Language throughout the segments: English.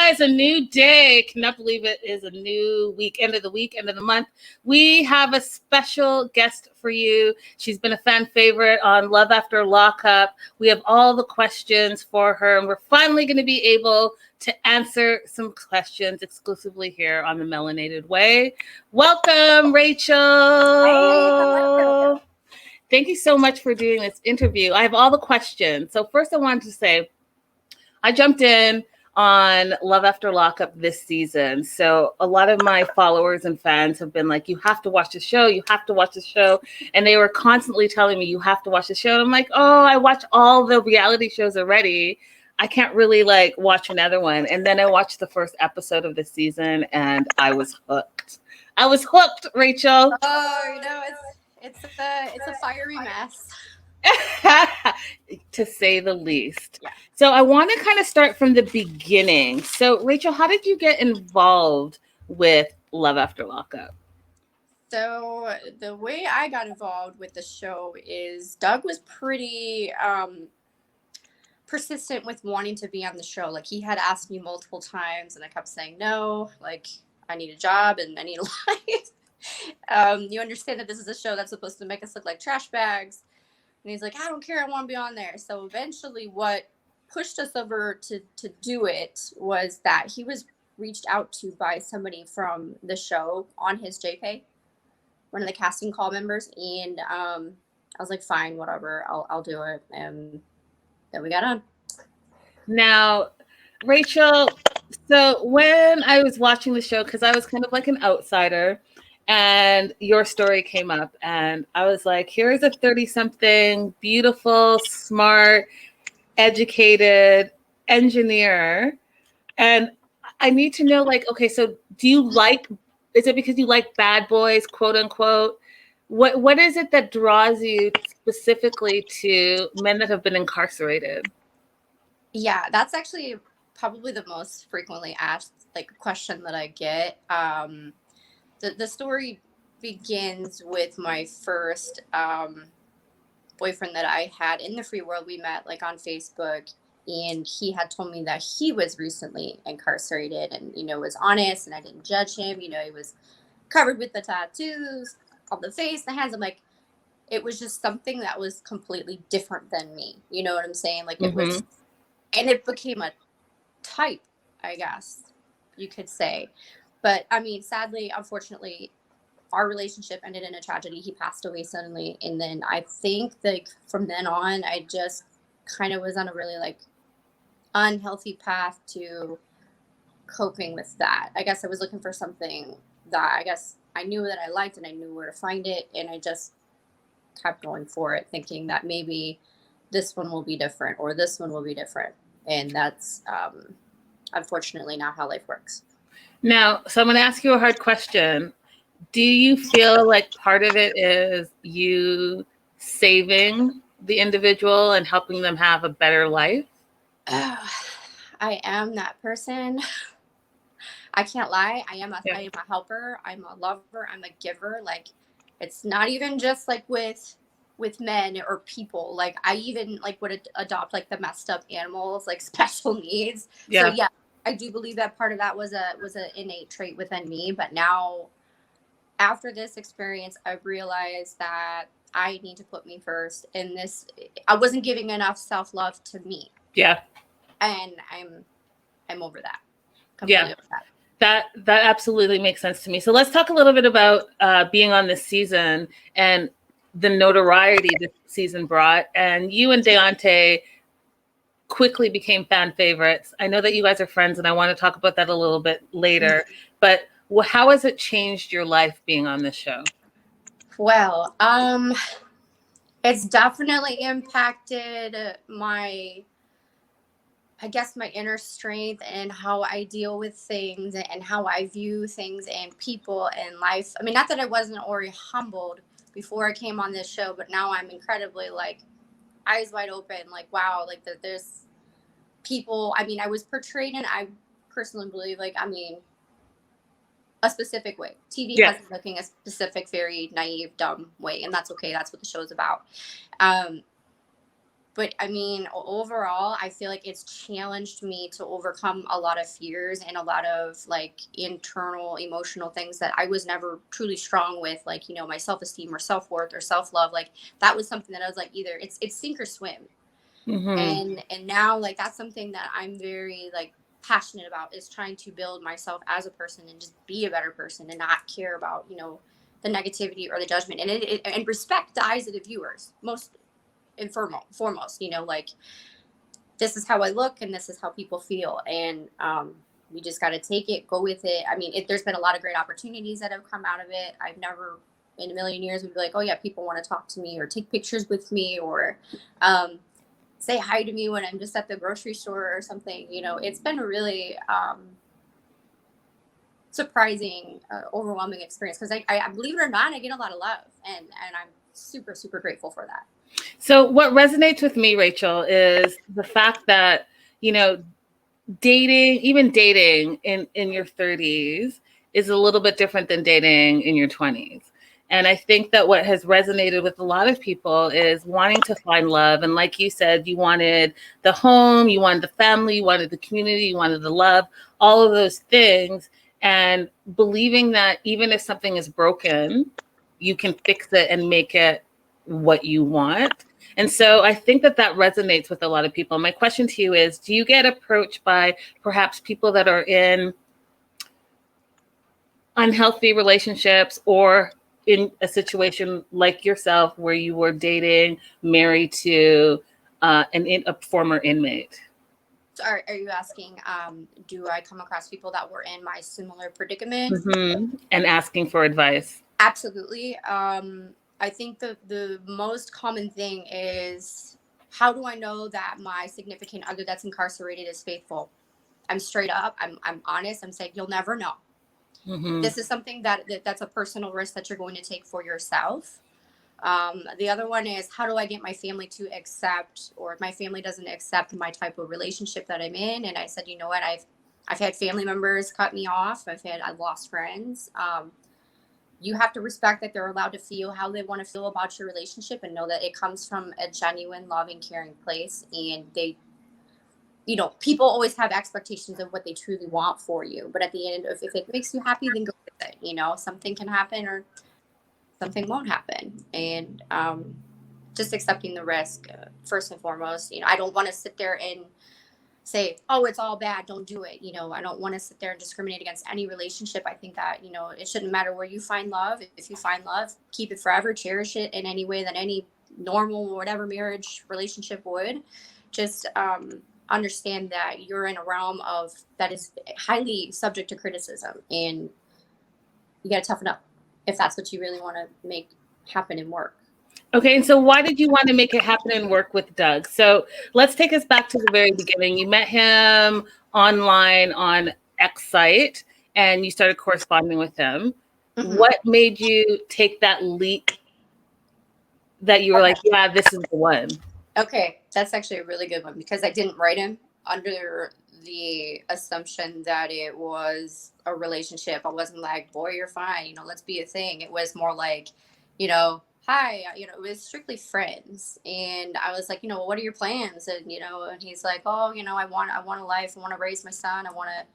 guys, a new day. Cannot believe it is a new week, end of the month. We have a special guest for you. She's been a fan favorite on Love After Lockup. We have all the questions for her, and we're finally going to be able to answer some questions exclusively here on the Melanated Way. Welcome, Rachel. Hey, thank you so much for doing this interview. I have all the questions. So first I wanted to say, I jumped in on Love After Lockup this season. So a lot of my followers and fans have been like, you have to watch the show. You have to watch the show. And they were constantly telling me, you have to watch the show. And I'm like, oh, I watch all the reality shows already. I can't really like watch another one. And then I watched the first episode of the season and I was hooked. I was hooked, Rachel. Oh, it's a fiery mess. To say the least. Yeah. So I want to kind of start from the beginning. So Rachel, how did you get involved with Love After Lockup? So the way I got involved with the show is Doug was pretty persistent with wanting to be on the show. Like he had asked me multiple times and I kept saying no, like I need a job and I need a life. You understand that this is a show that's supposed to make us look like trash bags. And he's like, I don't care, I want to be on there. So eventually what pushed us over to do it was that he was reached out to by somebody from the show on his JPay, one of the casting call members. And I was like, fine, whatever, I'll do it. And then we got on. Now, Rachel, so when I was watching the show, because I was kind of like an outsider, and your story came up and I was like, here's a 30-something, beautiful, smart, educated engineer. And I need to know, like, okay, so is it because you like bad boys, quote unquote? What is it that draws you specifically to men that have been incarcerated? Yeah, that's actually probably the most frequently asked like question that I get. The story begins with my first boyfriend that I had in the free world. We met like on Facebook, and he had told me that he was recently incarcerated and, was honest, and I didn't judge him. He was covered with the tattoos on the face, the hands. I'm like, it was just something that was completely different than me. You know what I'm saying? Like it was, and it became a type, I guess you could say. But I mean, sadly, unfortunately, our relationship ended in a tragedy. He passed away suddenly. And then I think like from then on, I just kind of was on a really like unhealthy path to coping with that. I guess I was looking for something that I guess I knew that I liked and I knew where to find it. And I just kept going for it, thinking that maybe this one will be different or this one will be different. And that's unfortunately not how life works. Now, so I'm going to ask you a hard question. Do you feel like part of it is you saving the individual and helping them have a better life? I am that person. I can't lie. I am a helper. I'm a lover. I'm a giver. Like, it's not even just like with men or people. Like, I even like would adopt like the messed up animals, like special needs. Yeah. So yeah, I do believe that part of that was an innate trait within me. But now, after this experience, I realized that I need to put me first. And I wasn't giving enough self-love to me. Yeah. And I'm over that. Completely over that. That absolutely makes sense to me. So let's talk a little bit about being on this season and the notoriety this season brought. And you and Deontay quickly became fan favorites. I know that you guys are friends, and I want to talk about that a little bit later. But how has it changed your life being on this show? Well, it's definitely impacted my inner strength and how I deal with things and how I view things and people and life. I mean, not that I wasn't already humbled before I came on this show, but now I'm incredibly like eyes wide open, like, wow, like that there's people. I mean, I was portrayed in, I personally believe, like, I mean, a specific way. TV has been looking a specific, very naive, dumb way, and that's okay. That's what the show is about. but I mean, overall, I feel like it's challenged me to overcome a lot of fears and a lot of like internal emotional things that I was never truly strong with, like, you know, my self-esteem or self-worth or self-love. Like that was something that I was like, either it's sink or swim. And now like that's something that I'm very like passionate about, is trying to build myself as a person and just be a better person and not care about, you know, the negativity or the judgment, and respect the eyes of the viewers most and foremost, you know, like this is how I look and this is how people feel. And we just got to take it, go with it. I mean, there's been a lot of great opportunities that have come out of it. I've never in a million years would be like, oh yeah, people want to talk to me or take pictures with me or say hi to me when I'm just at the grocery store or something. You know, it's been a really surprising, overwhelming experience, because I believe it or not, I get a lot of love, and I'm super, super grateful for that. So what resonates with me, Rachel, is the fact that, you know, even dating in your 30s is a little bit different than dating in your 20s. And I think that what has resonated with a lot of people is wanting to find love. And like you said, you wanted the home, you wanted the family, you wanted the community, you wanted the love, all of those things. And believing that even if something is broken, you can fix it and make it what you want. And so I think that resonates with a lot of people. My question to you is, do you get approached by perhaps people that are in unhealthy relationships or in a situation like yourself where you were dating, married to a former inmate? So are you asking, do I come across people that were in my similar predicament? And asking for advice? Absolutely. I think the most common thing is, how do I know that my significant other that's incarcerated is faithful? I'm straight up. I'm honest. I'm saying you'll never know. This is something that's a personal risk that you're going to take for yourself. The other one is, how do I get my family to accept, or if my family doesn't accept my type of relationship that I'm in? And I said, you know what, I've had family members cut me off. I've lost friends. You have to respect that they're allowed to feel how they want to feel about your relationship, and know that it comes from a genuine, loving, caring place. And they, you know, people always have expectations of what they truly want for you. But at the end, if it makes you happy, then go with it. You know, something can happen or something won't happen. And just accepting the risk, first and foremost. You know, I don't want to sit there and say, oh, it's all bad, don't do it. You know, I don't want to sit there and discriminate against any relationship. I think that, you know, it shouldn't matter where you find love. If you find love, keep it forever, cherish it in any way that any normal or whatever marriage relationship would. Just understand that you're in a realm of that is highly subject to criticism, and you got to toughen up if that's what you really want to make happen and work. Okay, and so why did you want to make it happen and work with Doug? So let's take us back to the very beginning. You met him online on X site, and you started corresponding with him. What made you take that leap that you were like, yeah, this is the one? Okay, that's actually a really good one, because I didn't write him under the assumption that it was a relationship. I wasn't like, boy, you're fine, you know, let's be a thing. It was more like, you know, hi, you know, it was strictly friends. And I was like, you know, what are your plans? And, you know, and he's like, oh, you know, I want a life. I want to raise my son. I want to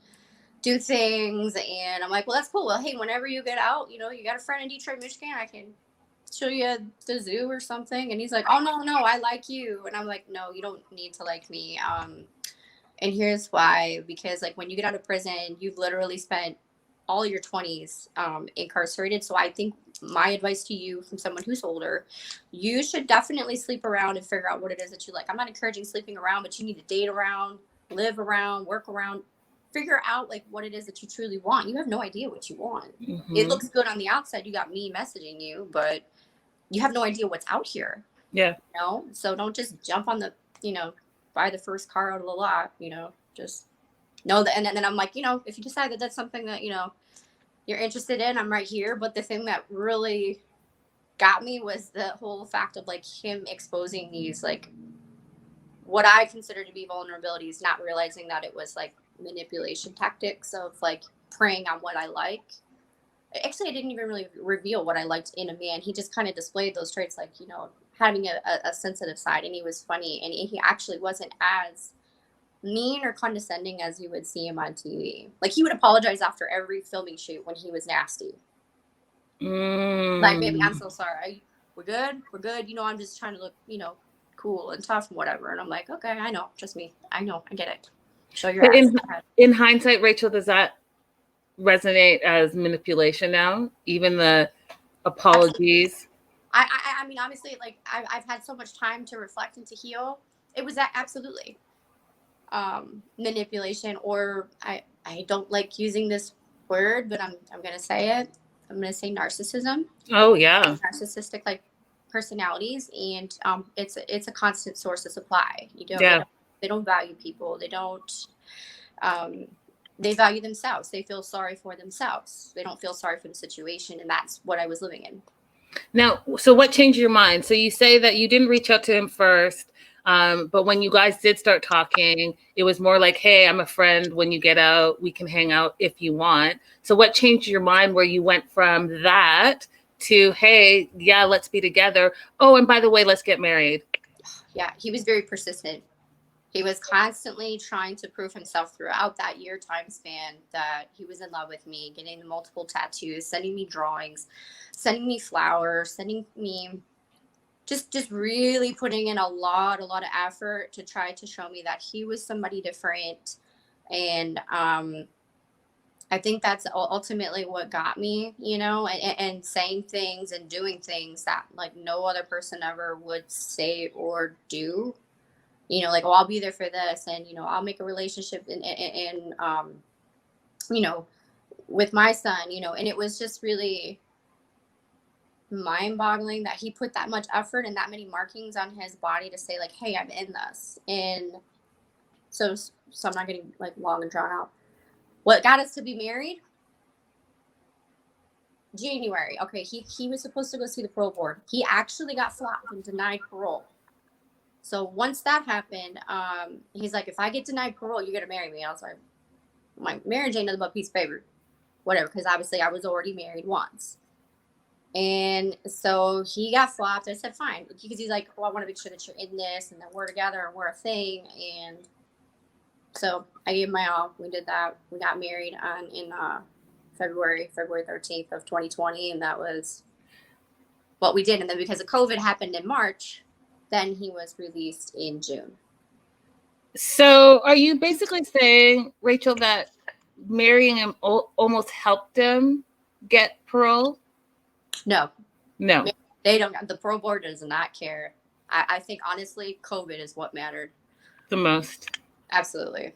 do things. And I'm like, well, that's cool. Well, hey, whenever you get out, you know, you got a friend in Detroit, Michigan, I can show you the zoo or something. And he's like, oh, no, I like you. And I'm like, no, you don't need to like me. And here's why. Because like when you get out of prison, you've literally spent all your 20s incarcerated. So I think my advice to you, from someone who's older, you should definitely sleep around and figure out what it is that you like. I'm not encouraging sleeping around, but you need to date around, live around, work around, figure out like what it is that you truly want. You have no idea what you want. It looks good on the outside. You got me messaging you, but you have no idea what's out here. Yeah. You know? So don't just jump on the, you know, buy the first car out of the lot, you know, just know that. And then I'm like, you know, if you decide that that's something that, you know, you're interested in, I'm right here. But the thing that really got me was the whole fact of like him exposing these, like what I consider to be vulnerabilities, not realizing that it was like manipulation tactics of like preying on what I like. Actually, I didn't even really reveal what I liked in a man. He just kind of displayed those traits, like, you know, having a sensitive side, and he was funny, and he actually wasn't as mean or condescending as you would see him on TV. Like, he would apologize after every filming shoot when he was nasty. Like, baby, I'm so sorry. We're good. We're good. You know, I'm just trying to look, you know, cool and tough and whatever. And I'm like, okay, I know. Trust me. I know. I get it. Show your ass. In hindsight, Rachel, does that resonate as manipulation now? Even the apologies? I mean, obviously, like, I've had so much time to reflect and to heal. It was that absolutely manipulation, or I don't like using this word, but I'm gonna say it. I'm gonna say narcissism. Oh yeah, narcissistic like personalities, and it's a constant source of supply. They don't value people. They don't. They value themselves. They feel sorry for themselves. They don't feel sorry for the situation, and that's what I was living in. Now, so what changed your mind? So you say that you didn't reach out to him first. But when you guys did start talking, it was more like, hey, I'm a friend. When you get out, we can hang out if you want. So what changed your mind where you went from that to, hey, yeah, let's be together. Oh, and by the way, let's get married. Yeah, he was very persistent. He was constantly trying to prove himself throughout that year time span that he was in love with me, getting multiple tattoos, sending me drawings, sending me flowers, sending me just really putting in a lot of effort to try to show me that he was somebody different. And I think that's ultimately what got me, you know, and saying things and doing things that like no other person ever would say or do. You know, like, oh, I'll be there for this, and, you know, I'll make a relationship and you know, with my son, you know, and it was just really mind-boggling that he put that much effort and that many markings on his body to say, like, hey, I'm in this. And so I'm not getting like long and drawn out. What got us to be married? January. Okay, he was supposed to go see the parole board. He actually got flopped and denied parole. So once that happened, he's like, if I get denied parole, you're going to marry me. I was like, my marriage ain't nothing but a piece of paper. Whatever, because obviously I was already married once. And so he got flopped. I said, fine. Because he's like, well, I want to make sure that you're in this and that we're together and we're a thing. And so I gave my all. We did that. We got married in February 13th of 2020. And that was what we did. And then because of COVID happened in March, then he was released in June. So are you basically saying, Rachel, that marrying him almost helped him get parole? No. They don't. The parole board does not care. I think, honestly, COVID is what mattered the most. Absolutely.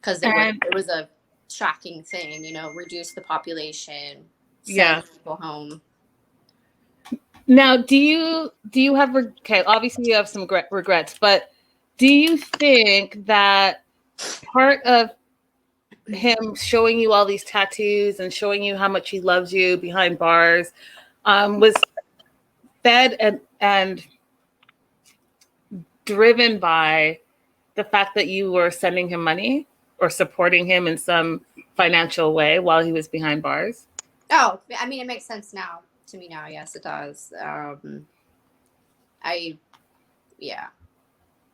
Because it was a shocking thing, you know, reduce the population, send people home. Now, do you have, okay, obviously you have some regrets, but do you think that part of him showing you all these tattoos and showing you how much he loves you behind bars was fed and driven by the fact that you were sending him money or supporting him in some financial way while he was behind bars? Oh, I mean, it makes sense now. To me now, yes, it does.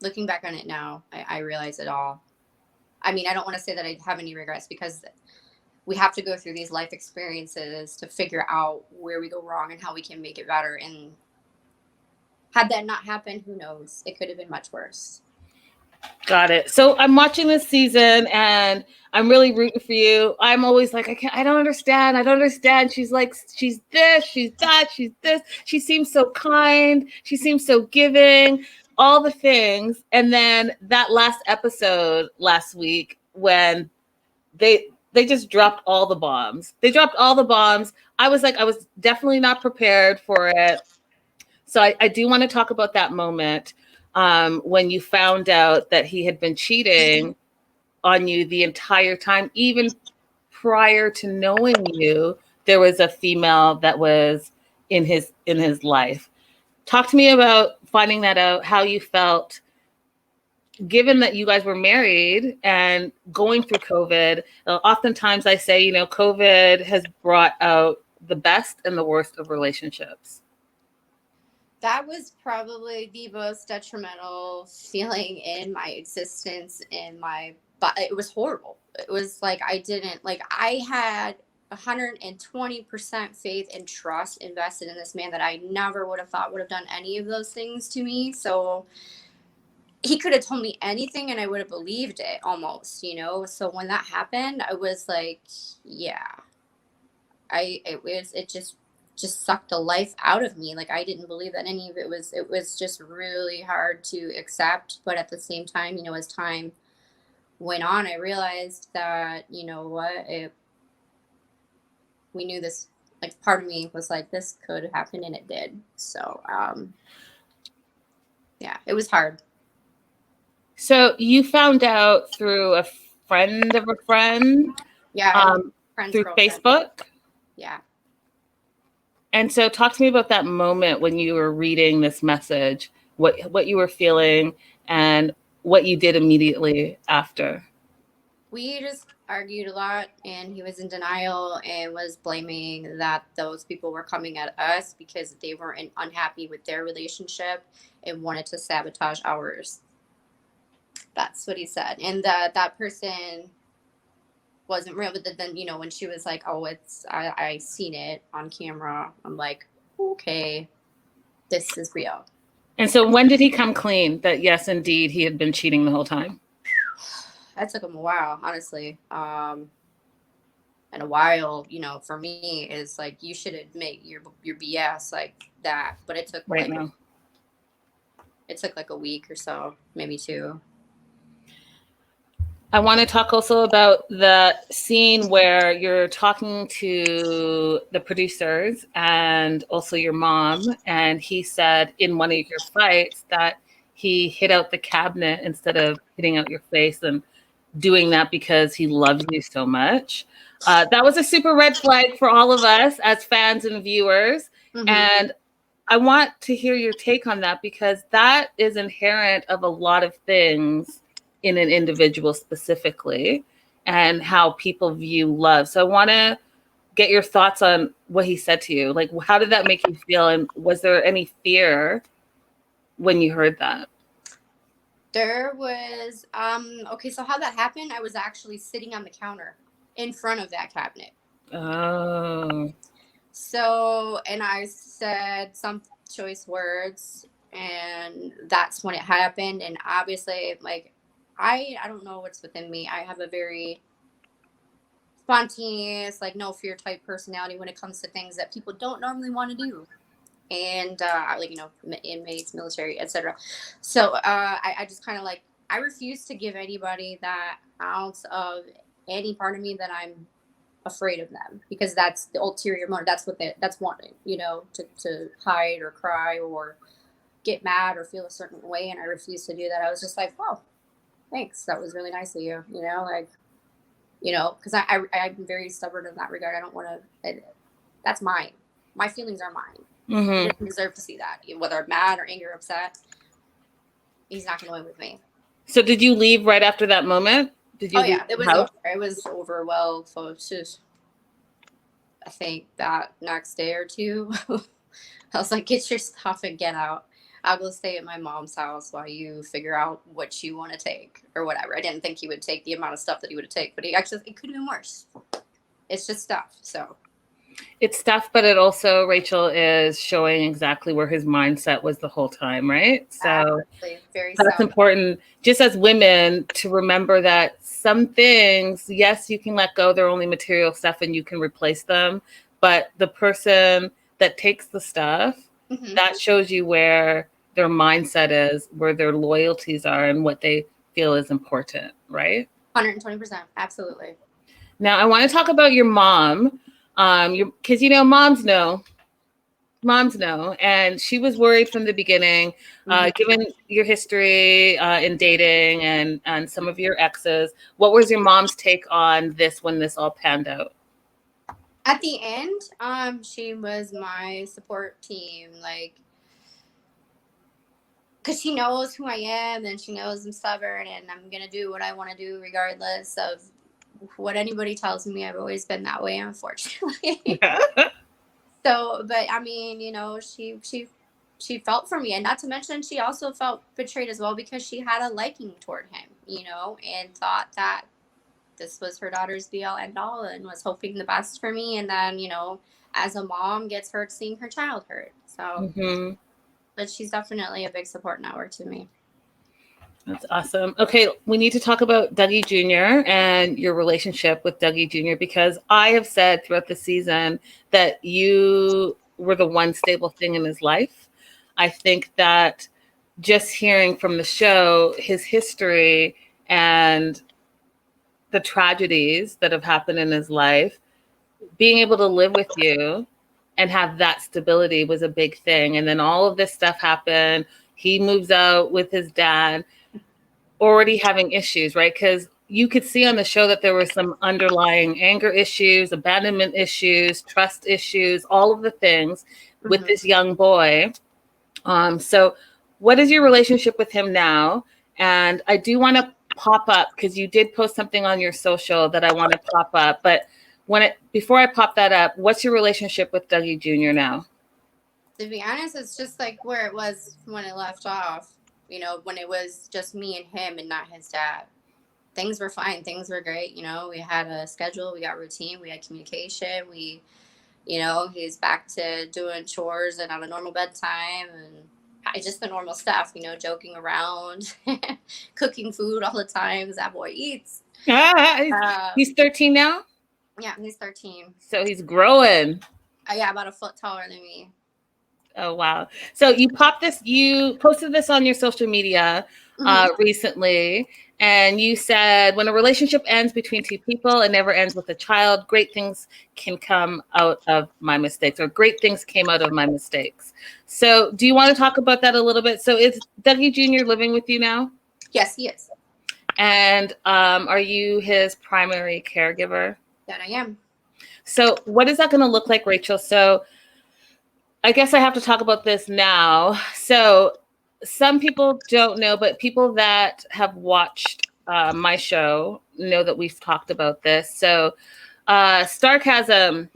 Looking back on it now, I realize it all. I mean, I don't want to say that I have any regrets, because we have to go through these life experiences to figure out where we go wrong and how we can make it better. And had that not happened, who knows? It could have been much worse. Got it. So I'm watching this season and I'm really rooting for you. I'm always like, I don't understand. She's like, she's this, she's that, she's this. She seems so kind. She seems so giving, all the things. And then that last episode last week, when they just dropped all the bombs. They dropped all the bombs. I was definitely not prepared for it. So I do want to talk about that moment. When you found out that he had been cheating on you the entire time, even prior to knowing you, there was a female that was in his life. Talk to me about finding that out, how you felt, given that you guys were married and going through COVID. Oftentimes I say, you know, COVID has brought out the best and the worst of relationships. That was probably the most detrimental feeling in my existence, in my, but it was horrible. It was like I had 120% faith and trust invested in this man that I never would have thought would have done any of those things to me. So he could have told me anything and I would have believed it almost, you know? So when that happened, I was like, yeah, it just sucked the life out of me. Like I didn't believe that any of it was just really hard to accept. But at the same time, you know, as time went on, I realized that, you know what, we knew this, like part of me was like, this could happen, and it did. So yeah, it was hard. So you found out through a friend of a friend? Yeah, friend's through girlfriend. Facebook? Yeah. And so talk to me about that moment when you were reading this message, what you were feeling and what you did immediately after. We just argued a lot, and he was in denial and was blaming that those people were coming at us because they were unhappy with their relationship and wanted to sabotage ours. That's what he said. And that person wasn't real. But then, you know, when she was like, oh, I seen it on camera, I'm like, okay, this is real. And so when did he come clean that, yes, indeed, he had been cheating the whole time? That took him a while, honestly. And a while, you know, for me is like, you should admit your BS like that. But it took Right now. It took like a week or so, maybe 2. I want to talk also about the scene where you're talking to the producers and also your mom, and he said in one of your fights that he hit out the cabinet instead of hitting out your face, and doing that because he loves you so much. That was a super red flag for all of us as fans and viewers. Mm-hmm. And I want to hear your take on that, because that is inherent of a lot of things in an individual specifically, and how people view love. So I want to get your thoughts on what he said to you. Like, how did that make you feel? And was there any fear when you heard that? There was, okay, so how that happened, I was actually sitting on the counter in front of that cabinet. Oh. So, and I said some choice words, and that's when it happened. And obviously, like, I don't know what's within me. I have a very spontaneous, like, no fear type personality when it comes to things that people don't normally want to do. And like, you know, inmates, military, etc. So I just kind of like, I refuse to give anybody that ounce of any part of me that I'm afraid of them, because that's the ulterior motive. That's wanting, you know, to hide or cry or get mad or feel a certain way. And I refuse to do that. I was just like, oh, thanks, that was really nice of you, you know, like, you know, because I'm very stubborn in that regard. I don't want to, that's mine. My feelings are mine. Mm-hmm. He doesn't deserve to see that, whether I'm mad or angry or upset. He's not going to win with me. So did you leave right after that moment? Did you? Oh yeah, it was over. It was over. Well, so it's just, I think that next day or 2, I was like, get your stuff and get out. I'll go stay at my mom's house while you figure out what you want to take or whatever. I didn't think he would take the amount of stuff that he would take, but it could have been worse. It's just stuff. So it's stuff, but it also, Rachel, is showing exactly where his mindset was the whole time, right? So very that's important, just as women, to remember that some things, yes, you can let go. They're only material stuff and you can replace them. But the person that takes the stuff, mm-hmm. that shows you where their mindset is, where their loyalties are, and what they feel is important, right? 120%. Absolutely. Now, I want to talk about your mom. Because, you know, moms know, and she was worried from the beginning, mm-hmm. Given your history in dating and some of your exes. What was your mom's take on this when this all panned out? At the end, she was my support team, like, because she knows who I am, and she knows I'm stubborn, and I'm gonna do what I want to do regardless of what anybody tells me. I've always been that way, unfortunately. So, but I mean, you know, she she felt for me, and not to mention she also felt betrayed as well because she had a liking toward him, and thought that this was her daughter's be all end all and was hoping the best for me, and then as a mom gets hurt seeing her child hurt. So but she's definitely a big support network to me. That's awesome. Okay, we need to talk about Dougie Jr. and your relationship with Dougie Jr. because I have said throughout the season that you were the one stable thing in his life. I think that just hearing from the show his history and the tragedies that have happened in his life, being able to live with you and have that stability was a big thing. And then all of this stuff happened. He moves out with his dad, already having issues, right? Because you could see on the show that there were some underlying anger issues, abandonment issues, trust issues, all of the things with this young boy. So what is your relationship with him now? And I do want to pop up because you did post something on your social that I want to pop up. But before I pop that up, what's your relationship with Dougie Jr. now? To be honest, it's just like where it was when it left off. When it was just me and him and not his dad. Things were fine. Things were great. We had a schedule. We got routine. We had communication. He's back to doing chores and on a normal bedtime and just the normal stuff, joking around, cooking food all the time because that boy eats. He's 13 now? Yeah, he's 13. So he's growing. Yeah, about a foot taller than me. Oh, wow. So you posted this on your social media recently, and you said, when a relationship ends between two people, it never ends with a child. Great things can come out of my mistakes, or great things came out of my mistakes. So do you want to talk about that a little bit? So is Dougie Jr. living with you now? Yes, he is. And are you his primary caregiver? That I am. So what is that going to look like, Rachel? So I guess I have to talk about this now. So some people don't know, but people that have watched my show know that we've talked about this. So Starcasm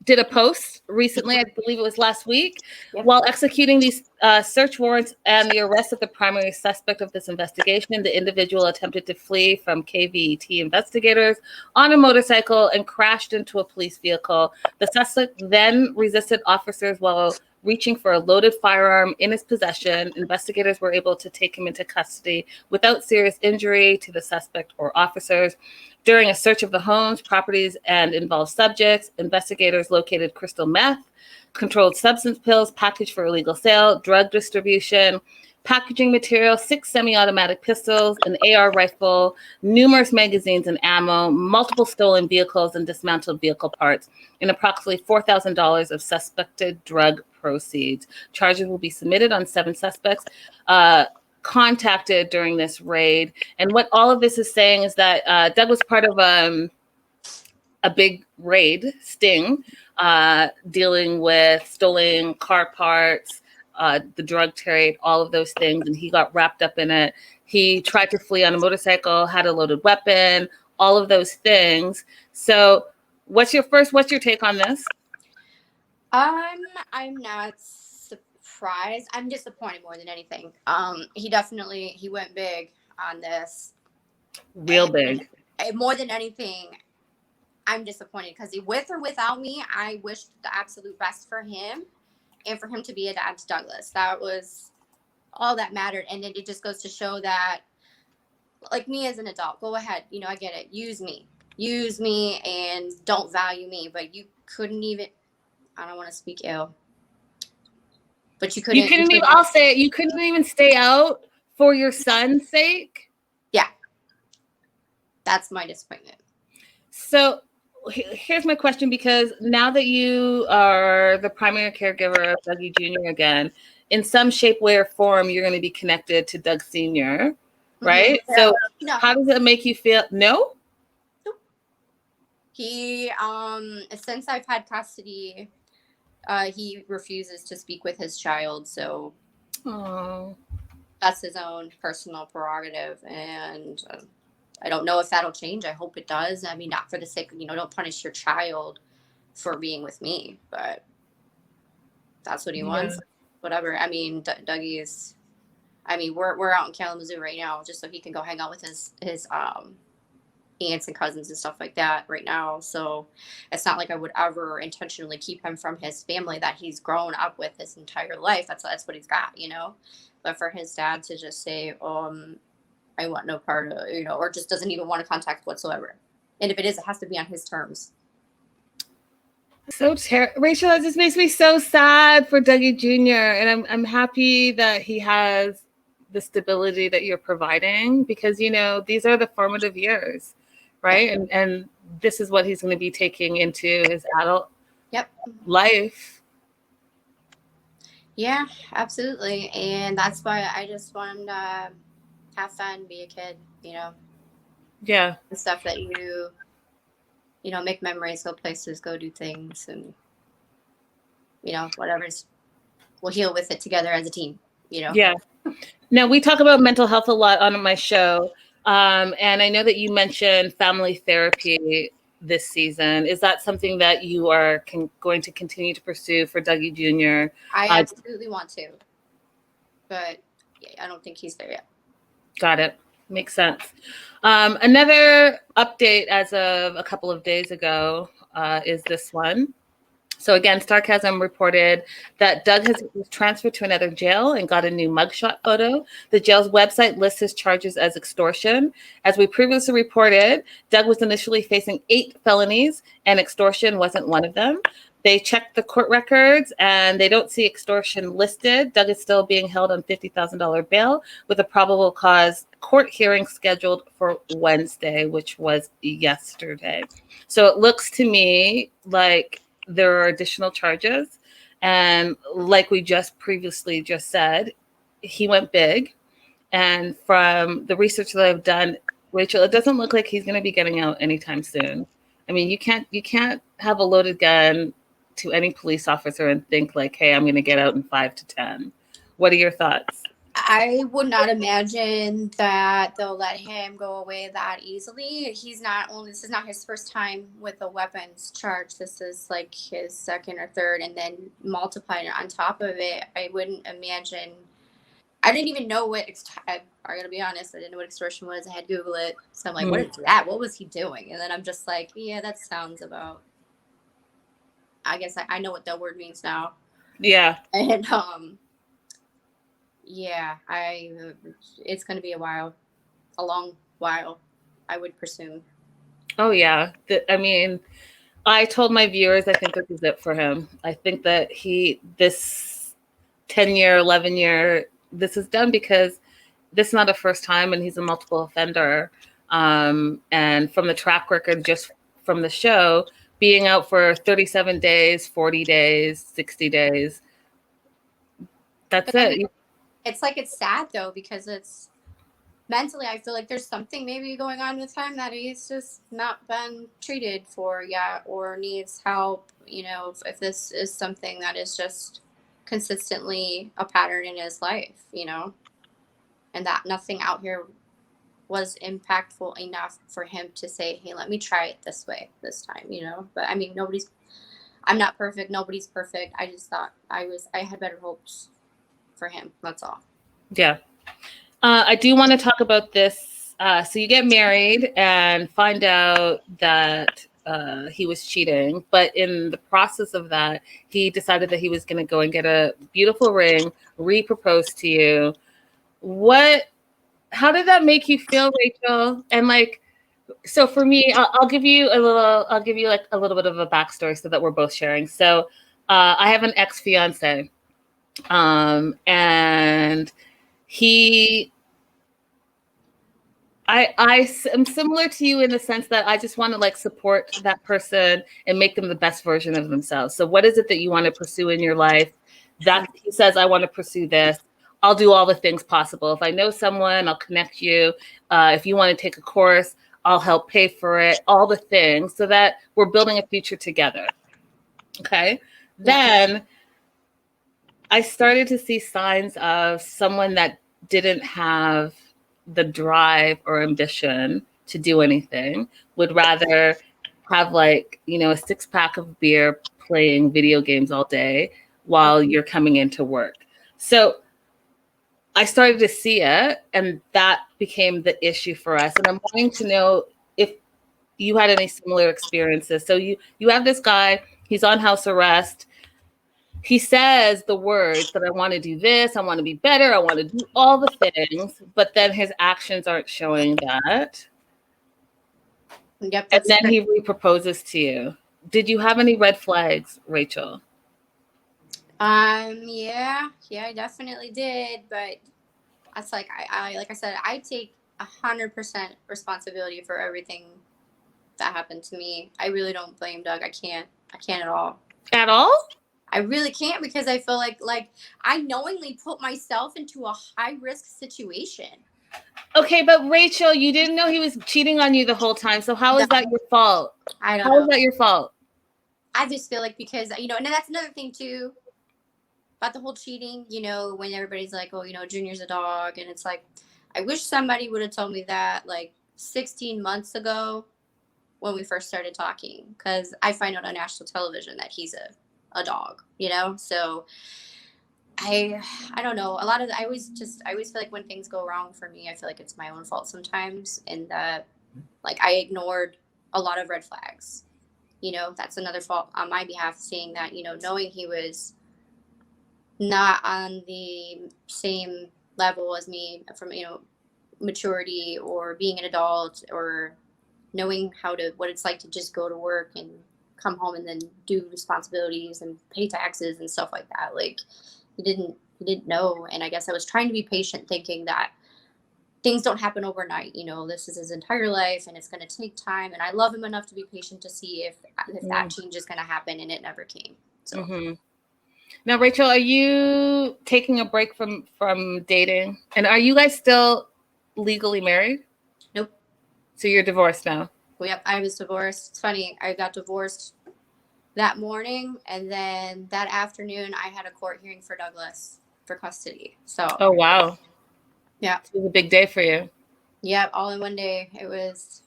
did a post recently, I believe it was last week, while executing these search warrants and the arrest of the primary suspect of this investigation. The individual attempted to flee from KVET investigators on a motorcycle and crashed into a police vehicle. The suspect then resisted officers while reaching for a loaded firearm in his possession. Investigators were able to take him into custody without serious injury to the suspect or officers. During a search of the homes, properties, and involved subjects, investigators located crystal meth, controlled substance pills packaged for illegal sale, drug distribution, packaging material, 6 semi-automatic pistols, an AR rifle, numerous magazines and ammo, multiple stolen vehicles and dismantled vehicle parts, and approximately $4,000 of suspected drug proceeds. Charges will be submitted on 7 suspects contacted during this raid. And what all of this is saying is that Doug was part of a big raid sting, dealing with stolen car parts, the drug trade, all of those things, and he got wrapped up in it. He tried to flee on a motorcycle, had a loaded weapon, all of those things. So what's your take on this? I'm not surprised. I'm disappointed more than anything. He went big on this. Real big. More than anything, I'm disappointed because with or without me, I wished the absolute best for him and for him to be a dad to Douglas. That was all that mattered. And then it just goes to show that, like, me as an adult, go ahead. I get it. Use me and don't value me. But you couldn't even, I don't want to speak ill. But you couldn't even, I'll say it, you couldn't even stay out for your son's sake? Yeah. That's my disappointment. So here's my question, because now that you are the primary caregiver of Dougie Jr. again, in some shape, way, or form, you're going to be connected to Doug Sr., right? Mm-hmm. So how does it make you feel? No? Nope. He, since I've had custody, he refuses to speak with his child, so that's his own personal prerogative, and I don't know if that'll change. I hope it does. I mean, not for the sake of, don't punish your child for being with me, but that's what he wants. whatever. I mean, Dougie is. I mean, we're out in Kalamazoo right now, just so he can go hang out with his aunts and cousins and stuff like that right now. So it's not like I would ever intentionally keep him from his family that he's grown up with his entire life. That's what he's got, you know. But for his dad to just say, I want no part of, you know, or just doesn't even want to contact whatsoever. And if it is, it has to be on his terms. So Rachel, it just makes me so sad for Dougie Jr. And I'm happy that he has the stability that you're providing, because, you know, these are the formative years, right? And this is what he's going to be taking into his adult life. Yeah, absolutely. And that's why I just want him to have fun, be a kid, you know. Yeah. The stuff that you know, make memories, go places, go do things, and, you know, whatever's, we'll heal with it together as a team, you know? Yeah. Now, we talk about mental health a lot on my show. And I know that you mentioned family therapy this season. Is that something that you are going to continue to pursue for Dougie Jr.? I absolutely want to, but I don't think he's there yet. Got it. Makes sense. Another update as of a couple of days ago is this one. So again, Sarcasm reported that Doug was transferred to another jail and got a new mugshot photo. The jail's website lists his charges as extortion. As we previously reported, Doug was initially facing 8 felonies, and extortion wasn't one of them. They checked the court records and they don't see extortion listed. Doug is still being held on $50,000 bail with a probable cause court hearing scheduled for Wednesday, which was yesterday. So it looks to me like there are additional charges. And like we just previously said, he went big. And from the research that I've done, Rachel, it doesn't look like he's going to be getting out anytime soon. I mean, you can't have a loaded gun to any police officer and think like, hey, I'm going to get out in 5 to 10. What are your thoughts? I would not imagine that they'll let him go away that easily. This is not his first time with a weapons charge. This is like his second or third, and then multiplying it on top of it. I wouldn't imagine. I didn't even know what, I gotta be honest, I didn't know what extortion was. I had to Google it. So I'm like, what is that? What was he doing? And then I'm just like, yeah, that sounds about, I guess I know what that word means now. Yeah. And, yeah, it's going to be a long while, I would presume. Oh, yeah. I mean, I told my viewers, I think this is it for him. I think that this 10-year, 11-year, this is done because this is not a first time and he's a multiple offender. And from the track record, just from the show, being out for 37 days, 40 days, 60 days, that's it. It's like, it's sad though, because it's mentally, I feel like there's something maybe going on with him that he's just not been treated for yet, or needs help. You know, if this is something that is just consistently a pattern in his life, you know, and that nothing out here was impactful enough for him to say, hey, let me try it this way this time, you know. But I mean, I'm not perfect. Nobody's perfect. I just thought I had better hopes for him. That's all. Yeah. I do want to talk about this. So you get married and find out that he was cheating. But in the process of that, he decided that he was going to go and get a beautiful ring, re-propose to you. How did that make you feel, Rachel? And like, so for me, I'll give you like a little bit of a backstory so that we're both sharing. So I have an ex-fiance. And I am similar to you in the sense that I just want to like support that person and make them the best version of themselves. So what is it that you want to pursue in your life? That he says, I want to pursue this. I'll do all the things possible. If I know someone, I'll connect you. If you want to take a course, I'll help pay for it, all the things so that we're building a future together. Okay. Then I started to see signs of someone that didn't have the drive or ambition to do anything, would rather have like, you know, a 6-pack of beer playing video games all day while you're coming into work. So I started to see it, and that became the issue for us. And I'm wanting to know if you had any similar experiences. So you have this guy, he's on house arrest. He says the words that I want to do this, I want to be better, I want to do all the things, but then his actions aren't showing that. Yep. And then he reproposes to you. Did you have any red flags, Rachel? Yeah, I definitely did, but that's like like I said, I take 100% responsibility for everything that happened to me. I really don't blame Doug. I can't at all. At all? I really can't, because I feel like I knowingly put myself into a high risk situation. Okay, but Rachel, you didn't know he was cheating on you the whole time. So how is that your fault? I don't know. How is that your fault? I just feel like, because, you know, and that's another thing too about the whole cheating, you know, when everybody's like, oh, you know, Junior's a dog. And it's like, I wish somebody would have told me that like 16 months ago when we first started talking, because I find out on national television that he's a dog, you know? So I don't know. A lot of I always feel like when things go wrong for me, I feel like it's my own fault sometimes, and that like I ignored a lot of red flags. You know, that's another fault on my behalf, seeing that, you know, knowing he was not on the same level as me from, you know, maturity or being an adult, or knowing what it's like to just go to work and come home and then do responsibilities and pay taxes and stuff like that. Like, he didn't know. And I guess I was trying to be patient, thinking that things don't happen overnight. You know, this is his entire life and it's going to take time. And I love him enough to be patient to see if that change is going to happen. And it never came. So Now, Rachel, are you taking a break from dating? And are you guys still legally married? Nope. So you're divorced now? Well, yep, I was divorced. It's funny. I got divorced that morning, and then that afternoon I had a court hearing for Douglas for custody. So oh wow, yeah, it was a big day for you. Yeah, all in one day. It was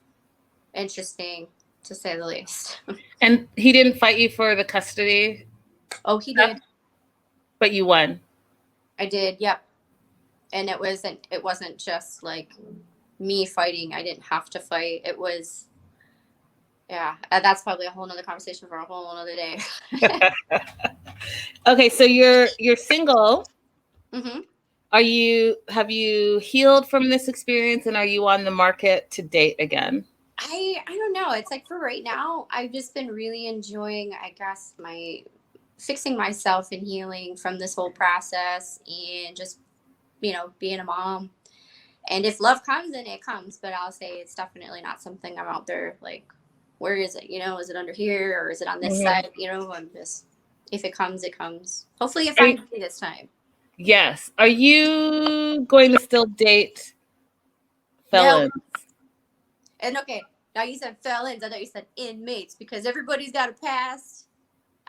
interesting, to say the least. And he didn't fight you for the custody? Oh, he did. But you won. I did, yep. And it wasn't just like me fighting. I didn't have to fight. It was, yeah, that's probably a whole nother conversation for a whole nother day. Okay, so you're single. Mm-hmm. Have you healed from this experience, and are you on the market to date again? I don't know. It's like, for right now, I've just been really enjoying, I guess, fixing myself and healing from this whole process, and just, you know, being a mom. And if love comes, then it comes. But I'll say it's definitely not something I'm out there like, where is it? You know, is it under here or is it on this side? You know, I'm just, if it comes, it comes. Hopefully it finds me this time. Yes. Are you going to still date felons? No. And okay, now you said felons. I thought you said inmates, because everybody's got a past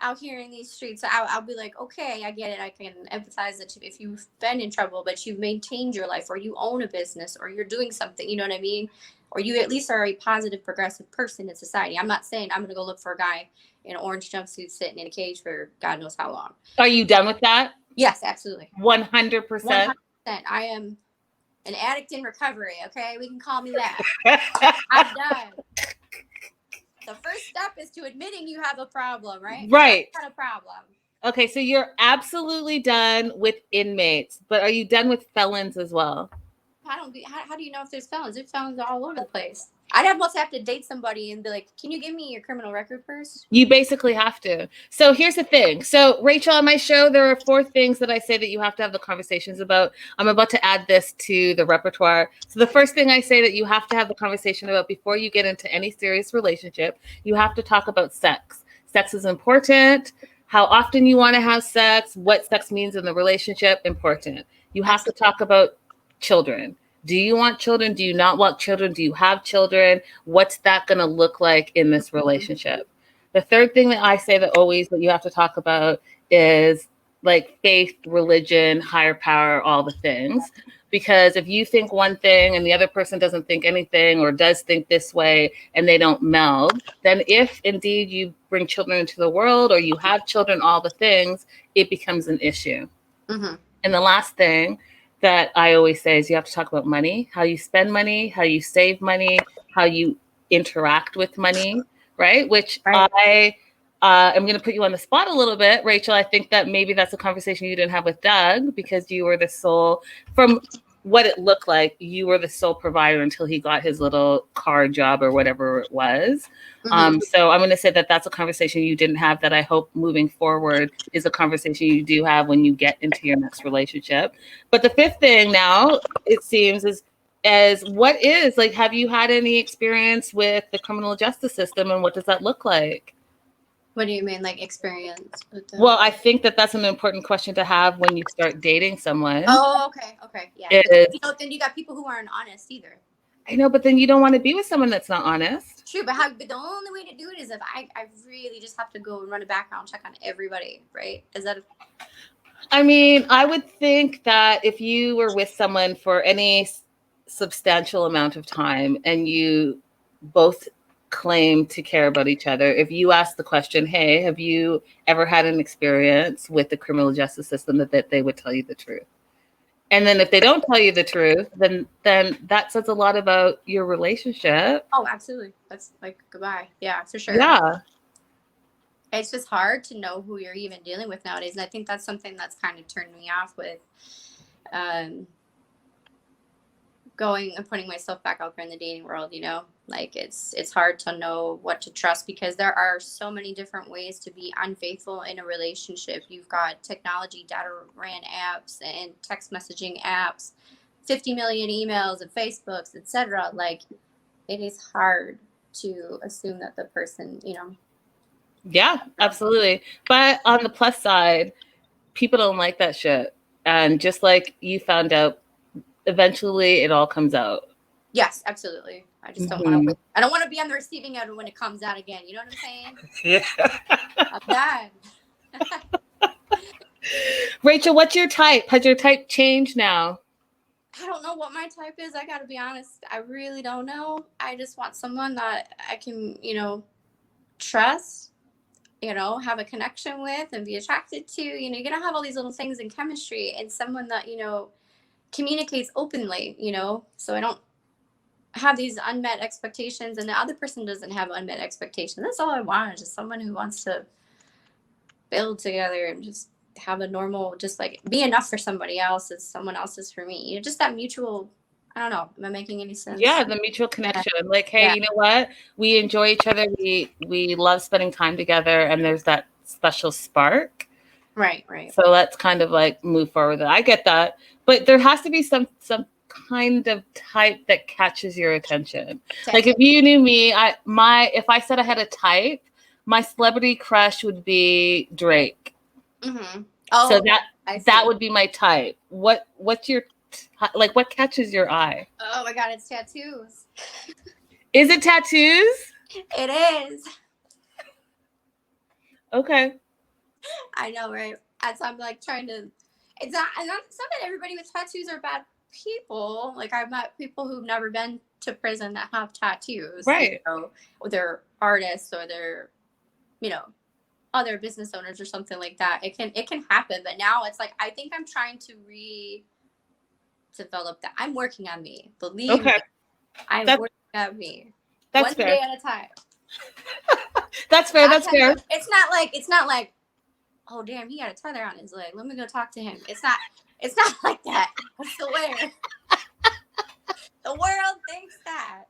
out here in these streets. So I'll be like, okay, I get it. I can empathize that if you've been in trouble, but you've maintained your life, or you own a business, or you're doing something, you know what I mean? Or you at least are a positive, progressive person in society. I'm not saying I'm going to go look for a guy in an orange jumpsuit sitting in a cage for God knows how long. Are you done with that? Yes, absolutely. 100%. 100%. I am an addict in recovery. Okay, we can call me that. I'm done. The first step is to admitting you have a problem, right? Right. That's not a problem. Okay, so you're absolutely done with inmates, but are you done with felons as well? How do you know if there's felons? There's felons all over the place. I'd almost have to date somebody and be like, can you give me your criminal record first? You basically have to. So here's the thing. So Rachel, on my show, there are 4 things that I say that you have to have the conversations about. I'm about to add this to the repertoire. So the first thing I say that you have to have the conversation about before you get into any serious relationship, you have to talk about sex. Sex is important. How often you want to have sex, what sex means in the relationship, important. You have to talk about children. Do you want children? Do you not want children? Do you have children? What's that going to look like in this relationship? The third thing that I say that you have to talk about is like faith, religion, higher power, all the things. Because if you think one thing and the other person doesn't think anything, or does think this way, and they don't meld, then if indeed you bring children into the world, or you have children, all the things, it becomes an issue. Mm-hmm. And the last thing that I always say is you have to talk about money, how you spend money, how you save money, how you interact with money, right? Which Right. I am going to put you on the spot a little bit, Rachel. I think that maybe that's a conversation you didn't have with Doug because you were the sole, from what it looked like, you were the sole provider until he got his little car job or whatever it was. So I'm going to say that that's a conversation you didn't have that I hope moving forward is a conversation you do have when you get into your next relationship. But the fifth thing now, it seems, is as what is like, have you had any experience with the criminal justice system and what does that look like? What do you mean, like experience with them? Well, I think that that's an important question to have when you start dating someone. Oh, okay, yeah. But, then you got people who aren't honest either. I know, but then you don't want to be with someone that's not honest. True, but the only way to do it is if I really just have to go and run a background check on everybody, right? Is that? I mean, I would think that if you were with someone for any substantial amount of time and you both claim to care about each other, if you ask the question, hey, have you ever had an experience with the criminal justice system, that they would tell you the truth. And then if they don't tell you the truth, then that says a lot about your relationship. Oh, absolutely. That's like goodbye. Yeah, for sure. Yeah. It's just hard to know who you're even dealing with nowadays. And I think that's something that's kind of turned me off with going and putting myself back out there in the dating world, you know? Like it's hard to know what to trust because there are so many different ways to be unfaithful in a relationship. You've got technology, data ran apps and text messaging apps, 50 million emails and Facebooks, etc. Like it is hard to assume that the person, you know. Yeah, absolutely. But on the plus side, people don't like that shit. And just like you found out, eventually it all comes out. Yes, absolutely. I just don't want to. I don't want to be on the receiving end when it comes out again. You know what I'm saying? Yeah. I'm done. Rachel, what's your type? Has your type changed now? I don't know what my type is. I got to be honest. I really don't know. I just want someone that I can, you know, trust, you know, have a connection with and be attracted to. You know, you're going to have all these little things in chemistry and someone that, you know, communicates openly, you know, so I don't have these unmet expectations and the other person doesn't have unmet expectations. That's all I want, is just someone who wants to build together and just have a normal, just like be enough for somebody else as someone else is for me. You know, just that mutual, I don't know, am I making any sense? Yeah, the mutual connection. Yeah. Like, hey, you know what? We enjoy each other. We love spending time together and there's that special spark. Right. So let's kind of like move forward. I get that. But there has to be some kind of type that catches your attention. Like if you knew me, if I said I had a type, my celebrity crush would be Drake. Mm-hmm. Oh, so that would be my type. What's your like? What catches your eye? Oh my God, it's tattoos. Is it tattoos? It is. Okay. I know, right? As I'm like trying to, it's not that everybody with tattoos are bad people. Like I've met people who've never been to prison that have tattoos. Right. You know, or they're artists or they're, you know, other business owners or something like that. It can happen. But now it's like, I think I'm trying to develop that. I'm working on me. Believe me. I'm working on me. That's one fair. day at a time. That's fair. That's fair. It's not like, oh damn, he got a tether on his leg. Let me go talk to him. It's not like that. I swear. The world thinks that.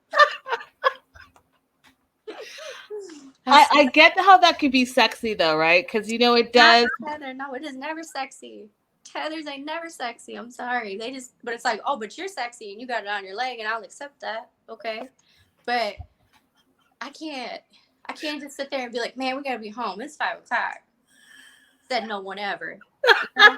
I get how that could be sexy though, right? Because you know it does. Tether, no, it is never sexy. Tethers ain't never sexy. I'm sorry. But it's like, oh, but you're sexy and you got it on your leg, and I'll accept that. Okay, but I can't just sit there and be like, man, we gotta be home. It's 5 o'clock. Said no one ever. You know?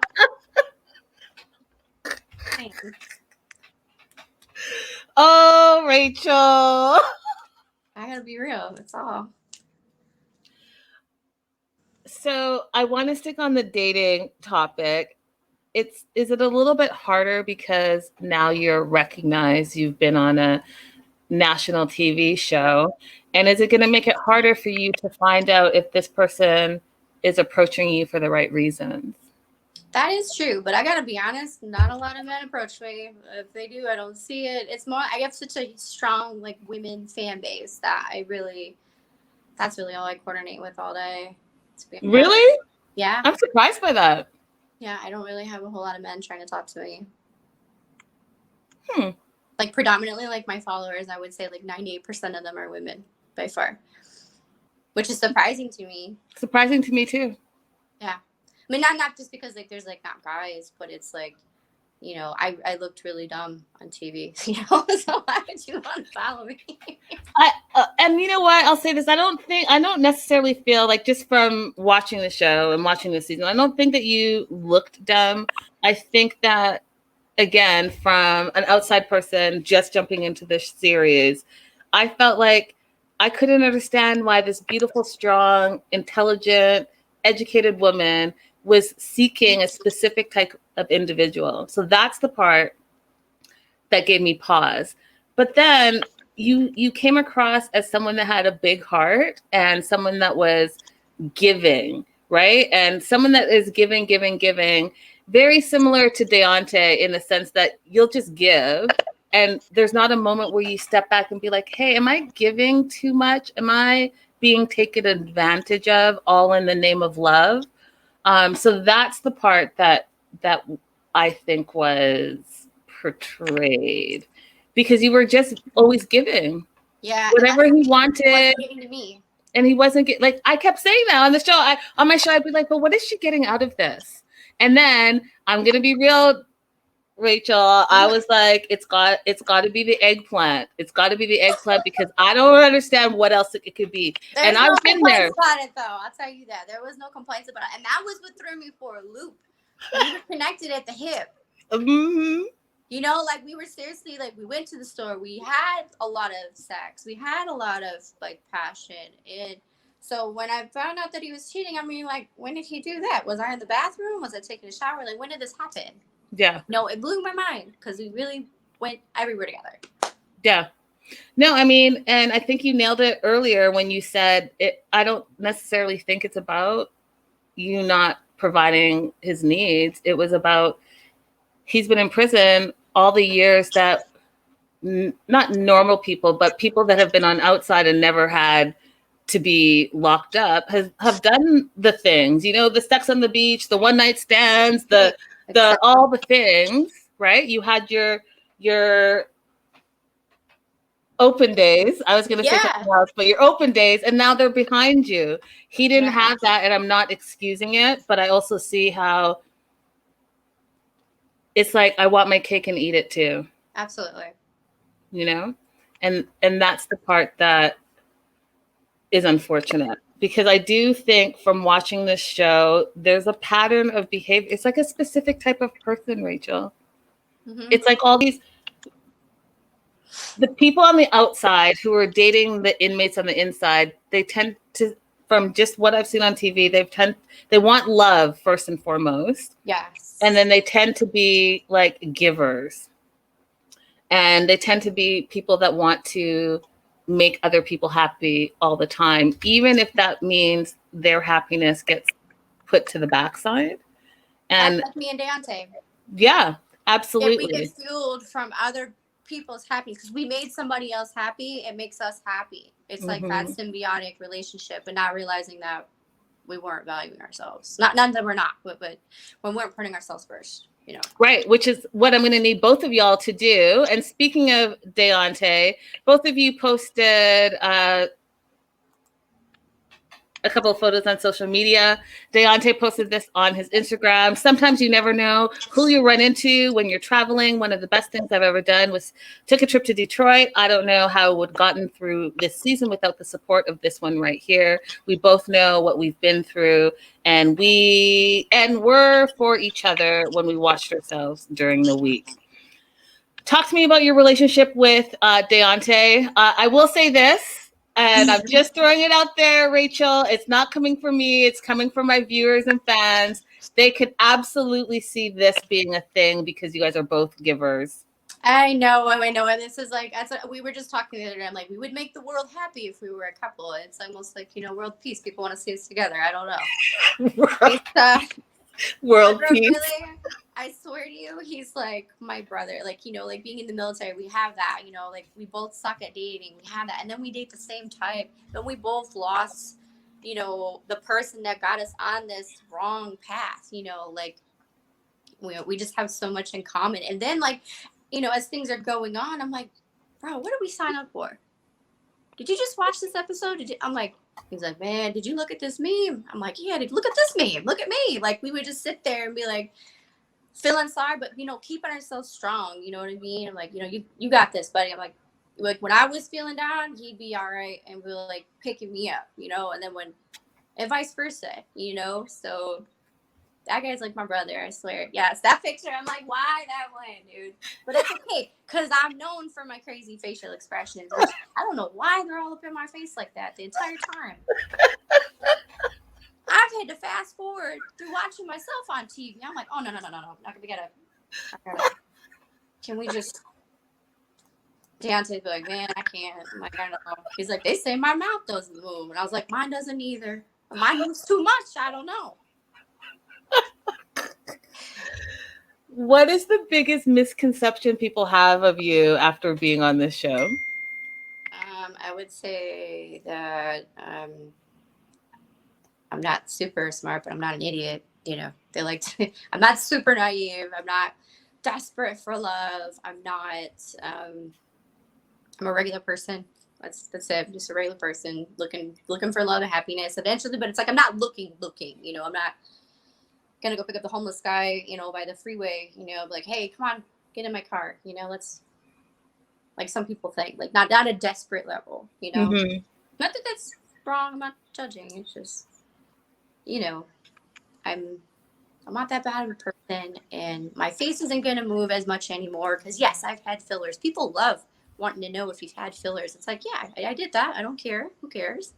Oh, Rachel. I gotta be real. That's all. So I want to stick on the dating topic. Is it a little bit harder because now you're recognized, you've been on a national TV show, and is it going to make it harder for you to find out if this person is approaching you for the right reasons? That is true, but I gotta be honest, not a lot of men approach me. If they do, I don't see it. It's more, I have such a strong like women fan base that that's really all I coordinate with all day. To be honest. Really? Yeah. I'm surprised by that. Yeah, I don't really have a whole lot of men trying to talk to me. Hmm. Like predominantly, like my followers, I would say like 98% of them are women by far, which is surprising to me. Surprising to me too. Yeah. I mean, not just because like there's like not guys, but it's like, you know, I looked really dumb on TV, you know, so why would you want to follow me? And you know what? I'll say this. I don't necessarily feel like, just from watching the show and watching this season, I don't think that you looked dumb. I think that, again, from an outside person just jumping into this series, I felt like I couldn't understand why this beautiful, strong, intelligent, educated woman was seeking a specific type of individual. So that's the part that gave me pause. But then you came across as someone that had a big heart and someone that was giving, right? And someone that is giving, very similar to Deontay in the sense that you'll just give. And there's not a moment where you step back and be like, hey, am I giving too much? Am I being taken advantage of, all in the name of love? So that's the part that I think was portrayed, because you were just always giving. Yeah, Whatever he wanted. Getting to me. And he wasn't like, I kept saying that on the show. On my show, I'd be like, but what is she getting out of this? And then I'm gonna be real, Rachel. I was like, it's got to be the eggplant. It's got to be the eggplant, because I don't understand what else it could be. There's and no I've been there about it, though. I'll tell you that there was no complaints about it, and that was what threw me for a loop. We were connected at the hip. Mm-hmm. You know, like we were seriously, like we went to the store. We had a lot of sex. We had a lot of like passion. And so when I found out that he was cheating, I mean, like, when did he do that? Was I in the bathroom? Was I taking a shower? Like, when did this happen? Yeah. No, it blew my mind because we really went everywhere together. Yeah. No, I mean, and I think you nailed it earlier when you said it. I don't necessarily think it's about you not providing his needs. It was about, he's been in prison all the years that not normal people, but people that have been on outside and never had to be locked up have done the things, you know, the sex on the beach, the one night stands, the all the things, right? You had your open days. I was going to say something else, but your open days, and now they're behind you. He didn't have that, and I'm not excusing it, but I also see how it's like, I want my cake and eat it too. Absolutely. You know, and that's the part that is unfortunate, because I do think from watching this show, there's a pattern of behavior. It's like a specific type of person, Rachel. Mm-hmm. It's like all these, the people on the outside who are dating the inmates on the inside, they tend to, from just what I've seen on TV, they want love first and foremost. Yes. And then they tend to be like givers. And they tend to be people that want to make other people happy all the time, even if that means their happiness gets put to the backside. And that's like me and Deontay. Yeah, absolutely. If we get fueled from other people's happiness, because we made somebody else happy, it makes us happy. It's like that symbiotic relationship, and not realizing that we weren't valuing ourselves. Not that we're not, but when we're putting ourselves first. You know. Right, which is what I'm going to need both of y'all to do. And speaking of Deontay, both of you posted a couple of photos on social media. Deontay posted this on his Instagram. Sometimes you never know who you run into when you're traveling. One of the best things I've ever done was took a trip to Detroit. I don't know how I would have gotten through this season without the support of this one right here. We both know what we've been through, and we're for each other when we watched ourselves during the week. Talk to me about your relationship with Deontay. I will say this, and I'm just throwing it out there, Rachel. It's not coming from me. It's coming from my viewers and fans. They could absolutely see this being a thing because you guys are both givers. I know. And this is like, we were just talking the other day. I'm like, we would make the world happy if we were a couple. It's almost like, you know, world peace. People want to see us together. I don't know. World Bro, peace. really, I swear to you, he's like my brother. Like, like being in the military, we have that, like we both suck at dating. We have that. And then we date the same type. But we both lost, the person that got us on this wrong path, like we just have so much in common. And then like, as things are going on, I'm like, bro, what did we sign up for? Did you just watch this episode? I'm like, he's like, man, did you look at this meme? I'm like, yeah, look at this meme. Look at me. Like, we would just sit there and be like, feeling sorry, but, keeping ourselves strong. You know what I mean? I'm like, you got this, buddy. I'm like when I was feeling down, he'd be all right and be like picking me up, and then and vice versa, so that guy's like my brother, I swear. Yes, that picture, I'm like, why that one, dude? But it's okay, because I'm known for my crazy facial expressions. Which I don't know why they're all up in my face like that the entire time. I've had to fast forward through watching myself on TV. I'm like, oh, no. Can we just... Deontay'd be like, man, I can't. I'm like, I don't know. He's like, they say my mouth doesn't move. And I was like, mine doesn't either. Mine moves too much. I don't know. What is the biggest misconception people have of you after being on this show? I would say that I'm not super smart, but I'm not an idiot. They like to... I'm not super naive. I'm not desperate for love. I'm not... I'm a regular person. That's it. I'm just a regular person looking for love and happiness eventually. But it's like I'm not looking. I'm not gonna go pick up the homeless guy, by the freeway, like, hey, come on, get in my car, let's, like some people think, like not a desperate level, Mm-hmm. Not that that's wrong. I'm not judging. It's just, I'm not that bad of a person, and my face isn't gonna move as much anymore. Because yes, I've had fillers. People love wanting to know if you've had fillers. It's like, yeah, I did that. I don't care. Who cares?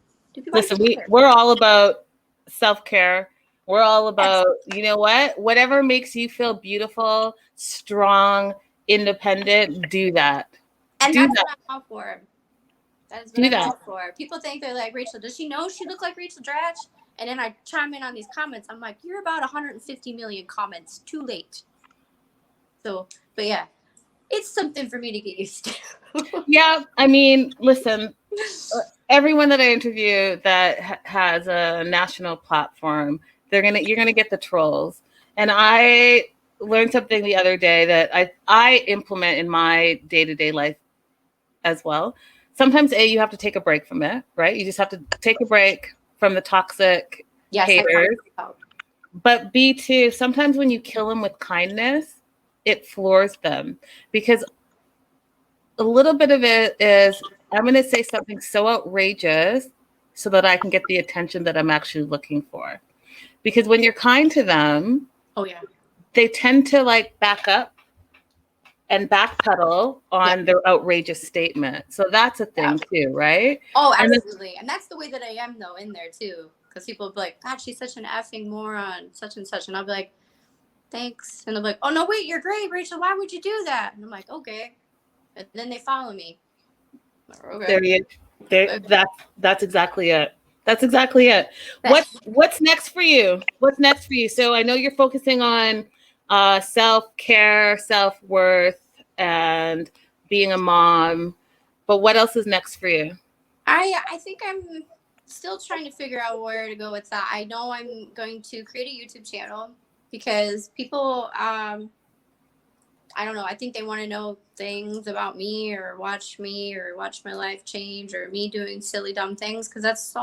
Listen, we're all about self-care. We're all about, whatever makes you feel beautiful, strong, independent, do that. And that's what I'm out for. That's what I'm out for. People think they're like, Rachel, does she know she looked like Rachel Dratch? And then I chime in on these comments. I'm like, you're about 150 million comments too late. So, but yeah, it's something for me to get used to. Yeah, I mean, listen, everyone that I interview that has a national platform, you're gonna get the trolls. And I learned something the other day that I implement in my day-to-day life as well. Sometimes you have to take a break from it, right? You just have to take a break from the toxic haters. But B, too, sometimes when you kill them with kindness, it floors them, because a little bit of it is, I'm going to say something so outrageous so that I can get the attention that I'm actually looking for. Because when you're kind to them, they tend to like back up and backpedal on their outrageous statement. So that's a thing too, right? Oh, absolutely. And that's the way that I am though in there too. Because people will be like, God, she's such an effing moron, such and such. And I'll be like, thanks. And they'll be like, oh no, wait, you're great, Rachel. Why would you do that? And I'm like, okay. And then they follow me. Okay. That's exactly it. That's exactly it. What's next for you? What's next for you? So I know you're focusing on self-care, self-worth, and being a mom. But what else is next for you? I think I'm still trying to figure out where to go with that. I know I'm going to create a YouTube channel because people, I don't know, I think they want to know things about me or watch my life change or me doing silly, dumb things, because that's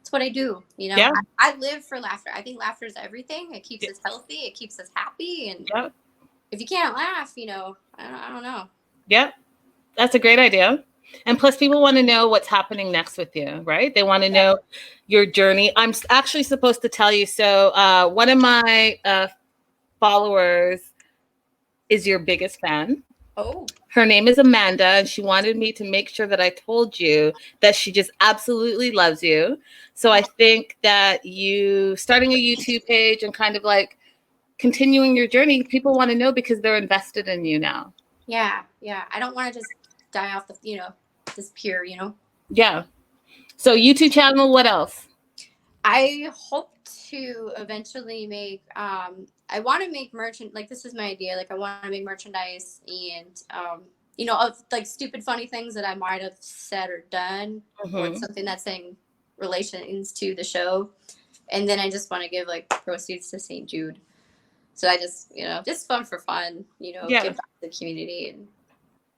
what I do. Yeah. I live for laughter. I think laughter is everything. It keeps us healthy. It keeps us happy. And if you can't laugh, I don't know. Yep. That's a great idea. And plus, people want to know what's happening next with you, right? They want to know your journey. I'm actually supposed to tell you. So one of my followers is your biggest fan. Oh. Her name is Amanda, and she wanted me to make sure that I told you that she just absolutely loves you. So I think that you starting a YouTube page and kind of like continuing your journey, people want to know because they're invested in you now. Yeah. I don't want to just die off the, disappear, Yeah. So YouTube channel, what else? I hope to eventually make I want to make merchant, like this is my idea, like I want to make merchandise and of like stupid funny things that I might have said or done, or it's something that's in relations to the show, and then I just want to give like proceeds to St. Jude. So I just, just fun for fun, Yeah. give back to the community and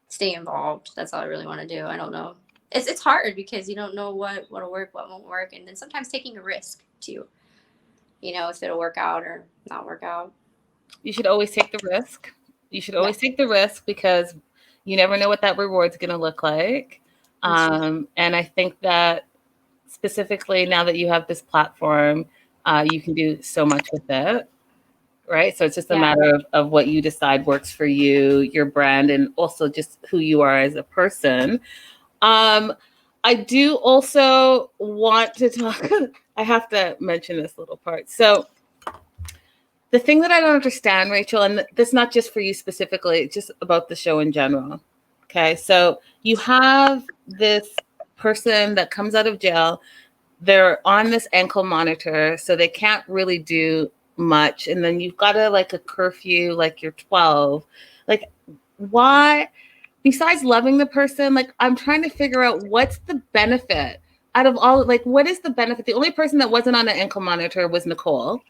stay involved. That's all I really want to do. I don't know. It's hard because you don't know what'll work, what won't work, and then sometimes taking a risk too. If it'll work out or not work out. You should always take the risk. You should Yeah. always take the risk because you never know what that reward's going to look like. And I think that specifically now that you have this platform, you can do so much with it. Right. So it's just a matter of what you decide works for you, your brand, and also just who you are as a person. I do also want to talk, I have to mention this little part. So the thing that I don't understand, Rachel, and this is not just for you specifically, it's just about the show in general. Okay. So you have this person that comes out of jail. They're on this ankle monitor, so they can't really do much. And then you've got a curfew, like you're 12. Like, why? Besides loving the person, like I'm trying to figure out what's the benefit out of all, like what is the benefit? The only person that wasn't on an ankle monitor was Nicole.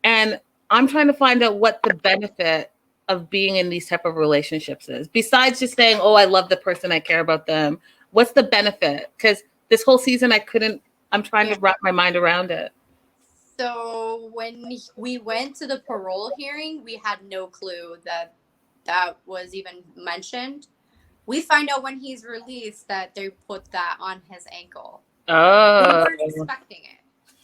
And I'm trying to find out what the benefit of being in these type of relationships is. Besides just saying, oh, I love the person, I care about them. What's the benefit? Because this whole season I'm trying to wrap my mind around it. So when we went to the parole hearing, we had no clue that was even mentioned. We find out when he's released that they put that on his ankle. Oh. We weren't expecting it.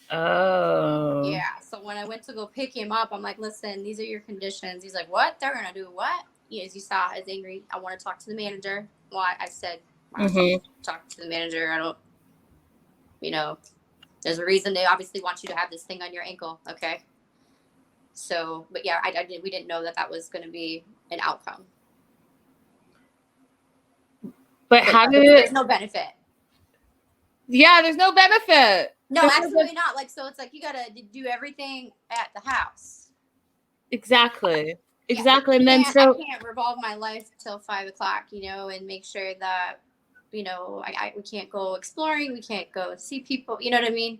Oh. Yeah. So when I went to go pick him up, I'm like, listen, these are your conditions. He's like, what? They're going to do what? As you saw, I was angry. I want to talk to the manager. Well, I said, talk to the manager. I don't, there's a reason they obviously want you to have this thing on your ankle. Okay. So, but yeah, we didn't know that was going to be an outcome. But how did there's no benefit. Yeah, there's no benefit. No, absolutely not. Like, so it's like you got to do everything at the house. Exactly. Yeah, and then I can't revolve my life till 5 o'clock, and make sure that, we can't go exploring. We can't go see people. You know what I mean?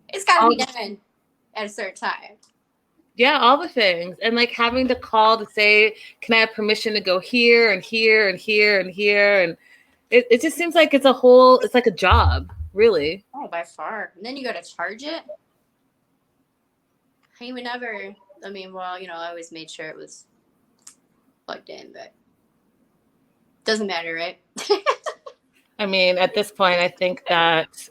It's got to be done at a certain time. Yeah, all the things. And like having to call to say, can I have permission to go here and here and here and here? And it just seems like it's like a job, really. Oh, by far. And then you got to charge it. I always made sure it was plugged in, but doesn't matter, right? I mean, at this point, I think that,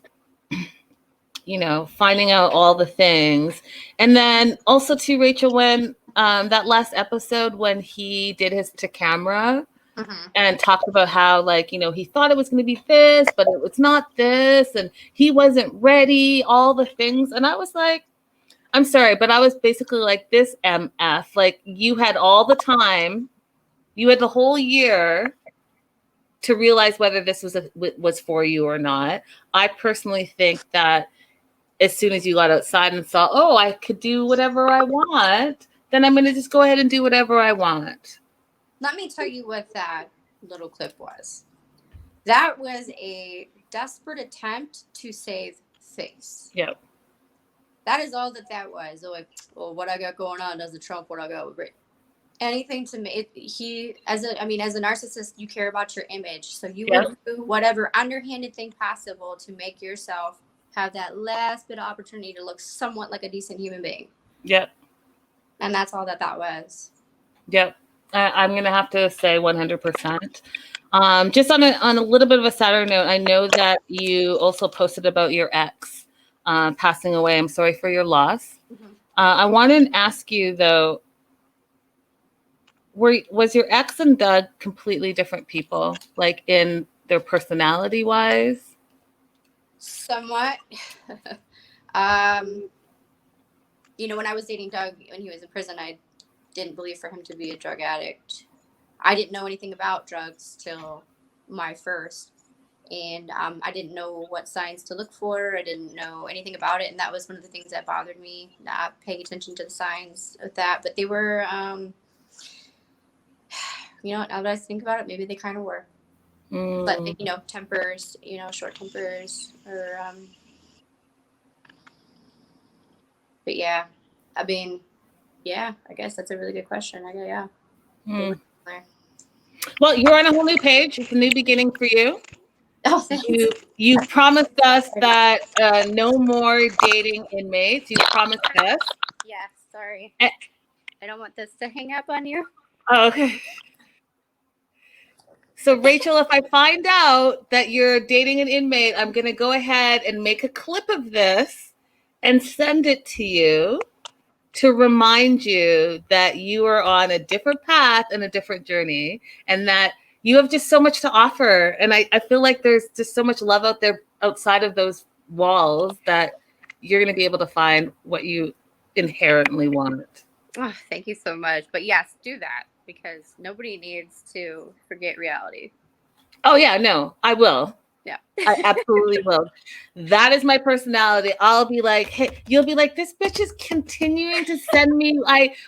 finding out all the things. And then also too, Rachel, when that last episode, when he did his to camera and talked about how, he thought it was going to be this, but it was not this. And he wasn't ready, all the things. And I was like, I'm sorry, but I was basically like, this MF, like you had all the time, you had the whole year to realize whether this was for you or not. I personally think that as soon as you got outside and saw, oh, I could do whatever I want, then I'm going to just go ahead and do whatever I want. Let me tell you what that little clip was. That was a desperate attempt to save face. Yep. That is all that was. Like, well, what I got going on doesn't trump what I got with Rick. Anything to me, as a narcissist, you care about your image. So you will do whatever underhanded thing possible to make yourself have that last bit of opportunity to look somewhat like a decent human being. Yep. And that's all that was. Yep. I'm going to have to say 100%. Just on a little bit of a sadder note, I know that you also posted about your ex passing away. I'm sorry for your loss. I wanted to ask you, though, was your ex and Doug completely different people, like in their personality wise? Somewhat. When I was dating Doug when he was in prison, I didn't believe for him to be a drug addict. I didn't know anything about drugs till my first. and I didn't know what signs to look for. I didn't know anything about it, and that was one of the things that bothered me, not paying attention to the signs of that. But they were, now that I think about it, maybe they kind of were. But tempers, short tempers, or but yeah, I mean, yeah, I guess that's a really good question. Well, you're on a whole new page. It's a new beginning for you. Oh, thanks. You promised us that no more dating inmates. You promised us. Yeah, sorry. I don't want this to hang up on you. Oh, okay. So, Rachel, if I find out that you're dating an inmate, I'm going to go ahead and make a clip of this and send it to you to remind you that you are on a different path and a different journey, and that you have just so much to offer. And I feel like there's just so much love out there outside of those walls that you're going to be able to find what you inherently want. Oh, thank you so much. But yes, do that, because nobody needs to forget reality. Oh, yeah, no, I will. Yeah. I absolutely will. That is my personality. I'll be like, hey, you'll be like, this bitch is continuing to send me.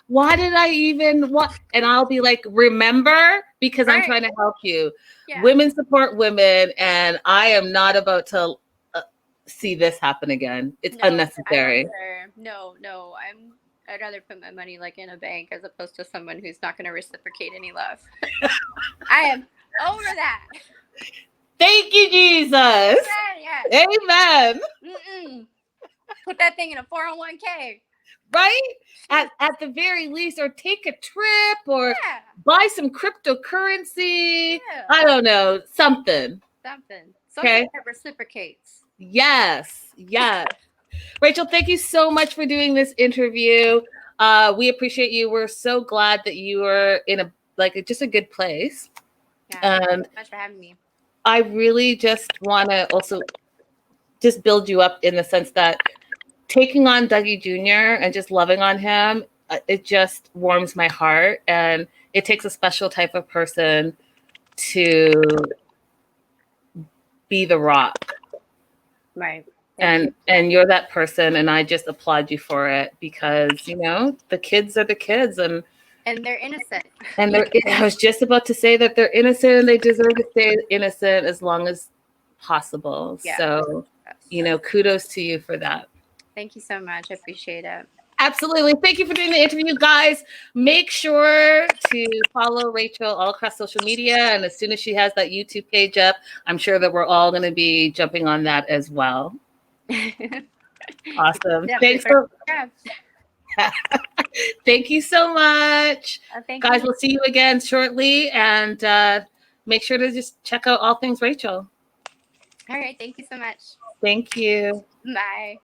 Why did I even what? And I'll be like, remember, because I'm trying to help you. Yeah. Women support women, and I am not about to see this happen again. It's unnecessary. No, I'd rather put my money like in a bank as opposed to someone who's not going to reciprocate any love. I am over that. Thank you, Jesus. Yeah. Amen. Put that thing in a 401k. Right? At the very least, or take a trip, or buy some cryptocurrency. Yeah. I don't know. Something that reciprocates. Yes. Rachel, thank you so much for doing this interview. We appreciate you. We're so glad that you are in just a good place. Yeah, thank you so much for having me. I really just want to also just build you up in the sense that taking on Dougie Jr. and just loving on him, it just warms my heart. And it takes a special type of person to be the rock. Right. And you're that person, and I just applaud you for it, because, the kids are the kids, and they're innocent. And I was just about to say that they're innocent, and they deserve to stay innocent as long as possible. Yeah. So, kudos to you for that. Thank you so much. I appreciate it. Absolutely. Thank you for doing the interview, guys. Make sure to follow Rachel all across social media. And as soon as she has that YouTube page up, I'm sure that we're all going to be jumping on that as well. Awesome. Thanks for... Thank you so much. Guys, we'll see you again shortly. And make sure to just check out all things Rachel. All right. Thank you so much. Thank you. Bye.